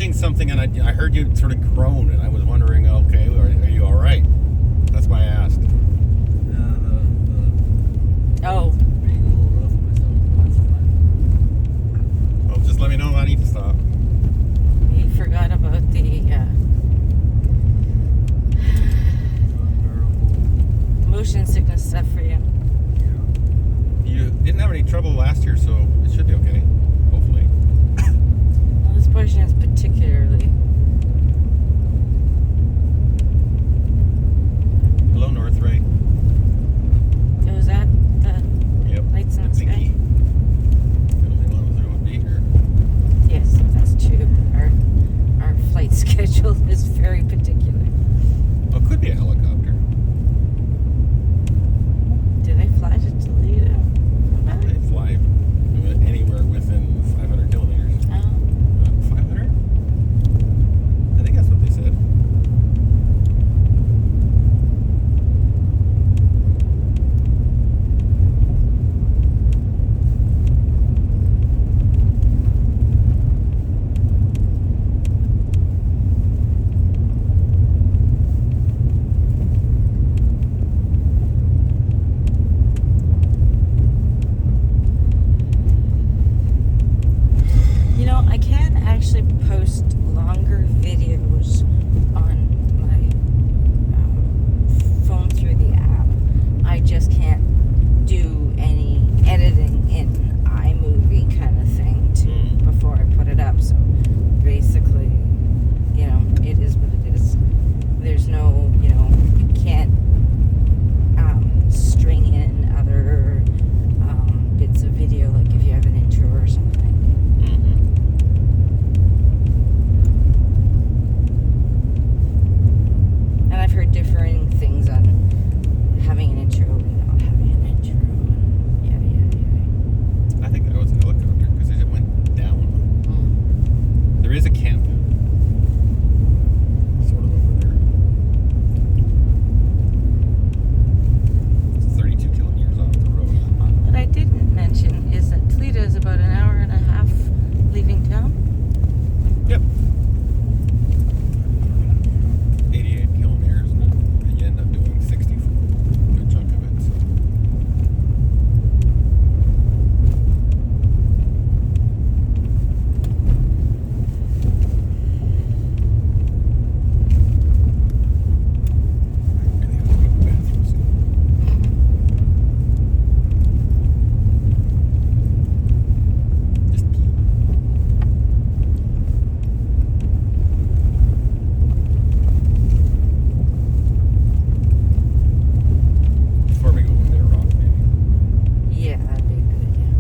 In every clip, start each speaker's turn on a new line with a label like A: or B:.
A: finishing something, and I heard you sort of groan, and I was wondering, okay, are you all right? That's why I asked.
B: Oh.
C: Being a little rough myself, but that's fine.
A: Well, just let me know if I need to stop.
B: We forgot about the
C: Unbearable.
B: motion sickness stuff for you.
C: Yeah.
A: You didn't have any trouble last year, so it should be okay. Hopefully.
B: Well, this portion is particularly.
A: Hello, North Ray.
B: Oh, is that the
A: Yep.
B: lights in the sky?
A: Pinky. The only one there would be here.
B: Yes, that's true. Our flight schedule is very particular.
A: Well, it could be a helicopter.
B: Did I fly to Tulita?
A: They fly anywhere within 500 kilometers. 500? I think that's what they said.
B: You know, I can actually post longer videos on my phone through the app. I just can't do any editing in iMovie kind of thing before I put it up. So basically, you know, it is what it is. There's no, you know, you can't string in other bits of video, like if you have an intro or something. And I've heard differing things on having an intro and not having an intro. Yada, yada, yada.
A: I think that was a helicopter because it went down. There is a camp. Sort of over there. It's 32 kilometers off the road.
B: What I didn't mention is that Tulita is about an hour and a half leaving town.
A: Yep. 88 kilometers, and you end up doing 60 for a good chunk of it. So. I really have to go to the bathroom soon. Just pee. Before we go in there, Rob, maybe.
B: Yeah, that'd be a good idea.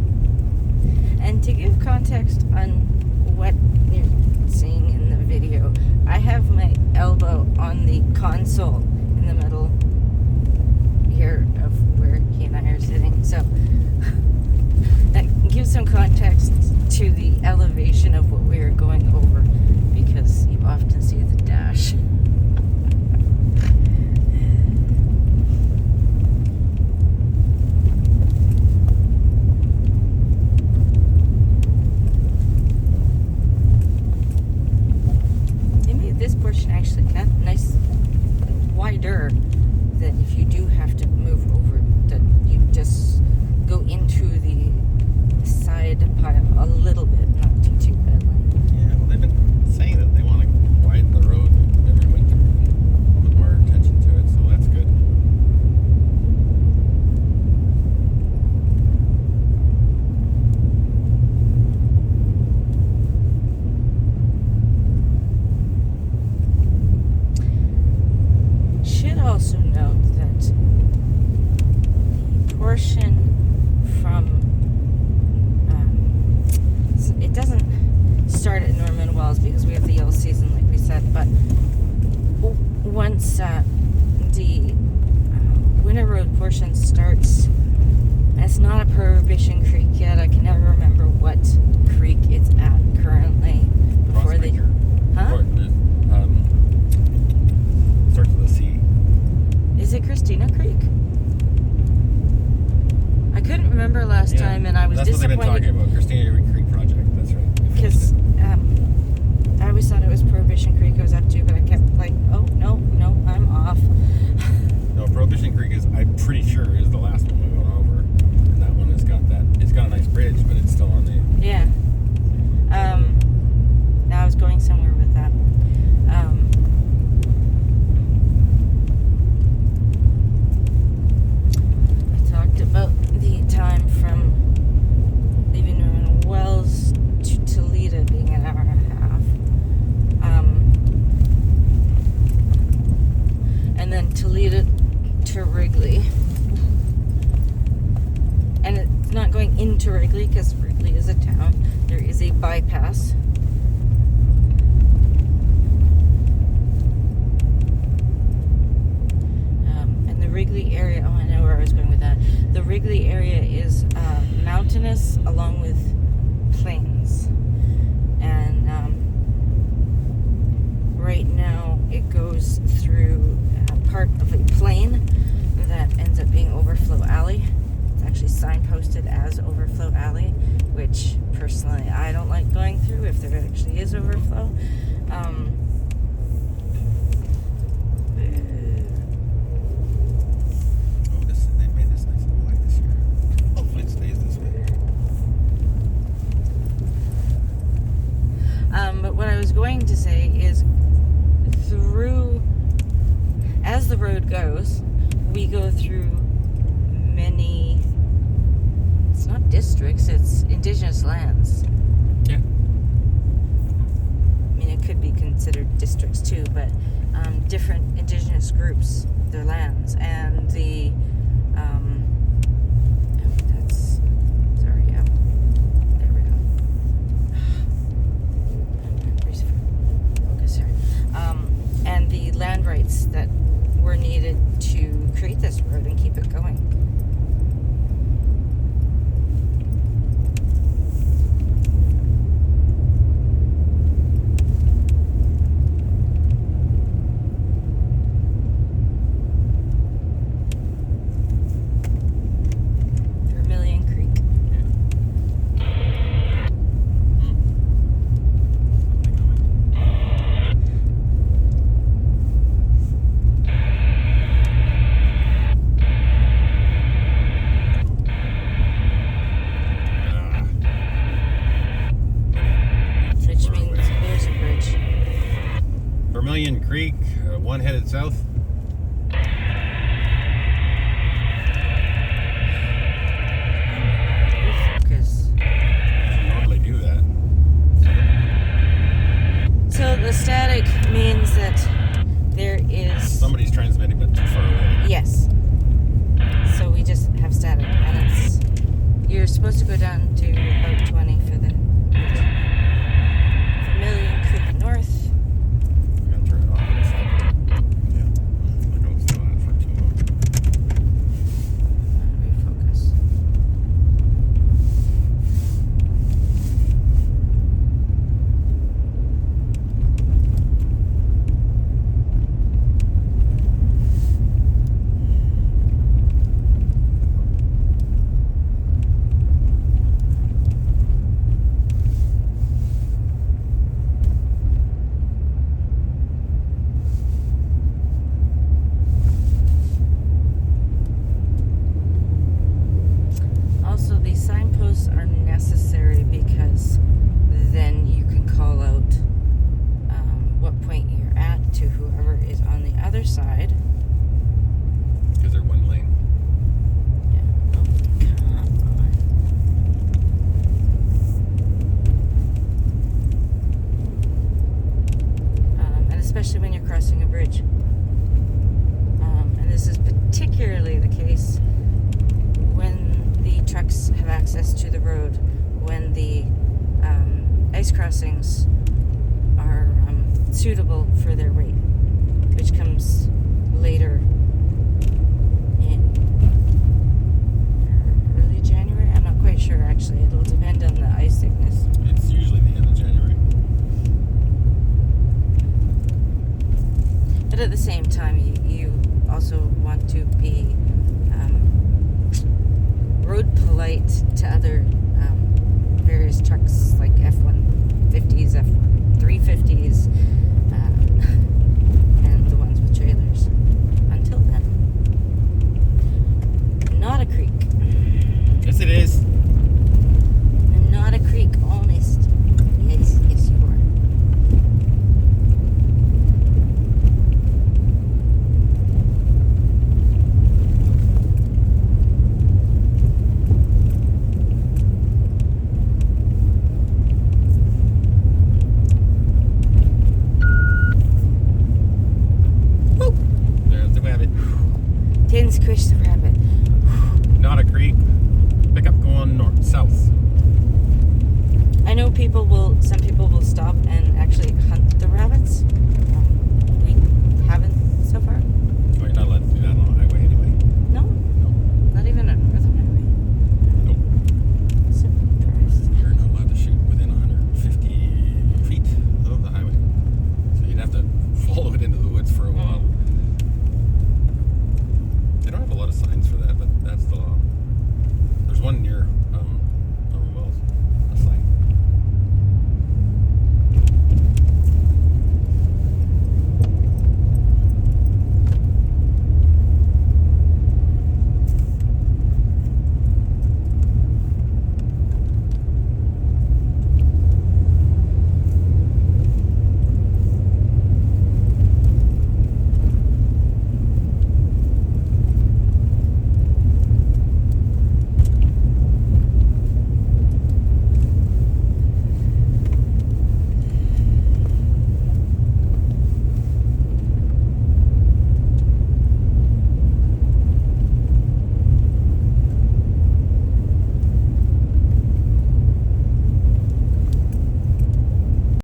B: And to give context on what you're seeing in the video, I have my elbow on the console in the middle here of where he and I are sitting. So that gives some context to the elevation of what we are going over, because you often see the dash. They made this portion actually kind of nice, wider, that if you do have to move over, that you just go into the side pile a little bit, not too badly.
A: Yeah, well, they've been saying that they want to widen the road every winter and put more attention to it, so that's good.
B: Should also note that the portion from it doesn't start at Norman Wells because we have the yellow season
A: pretty sure is the last one we went over. And that one has got that. It's got a nice bridge, but it's still on the.
B: Yeah. Now I was going somewhere with that. I talked about the time from leaving Norman Wells to Tulita being an hour and a half. And then Tulita to Wrigley. And it's not going into Wrigley because Wrigley is a town. There is a bypass. And the Wrigley area, oh, I know where I was going with that. The Wrigley area is mountainous along with plains. And right now it goes through part of a plain that ends up being Overflow Alley. It's actually signposted as Overflow Alley, which personally I don't like going through if there actually is overflow.
A: They made this nice and wide this year. Hopefully it stays this way.
B: But what I was going to say is as the road goes, we go through many, it's not districts, it's indigenous lands.
A: Yeah.
B: I mean, it could be considered districts too, but different indigenous groups, their lands, and the, there we go. Focus here. And the land rights that were needed to create this road and keep it going. Vermilion Creek. Which means there's a bridge.
A: Vermilion Creek, one headed south.
B: Focus.
A: You normally do that.
B: So the static means that there is...
A: Somebody's transmitting, but too far away.
B: Yes. So we just have static, and it's... You're supposed to go down to about 20 for the Vermilion Creek North.
A: I'm gonna turn it off. Yeah. I don't stay on it for too long.
B: Refocus. Also, these signposts are necessary because then you can call out what point you're at to whoever is on the other side.
A: Because they're one lane.
B: Yeah. Oh, come on. And especially when you're crossing a bridge. And this is particularly the case when the trucks have access to the road, when the ice crossings are suitable for their weight, which comes later in early January. I'm not quite sure actually. It'll depend on the ice thickness.
A: It's usually the end of January.
B: But at the same time, you also want to be road polite to other various trucks like F-150s, F-350s, and the ones with trailers. Until then. Didn't squish the rabbit.
A: Not a creek. Pickup going north, south.
B: I know some people will stop and actually hunt the rabbits.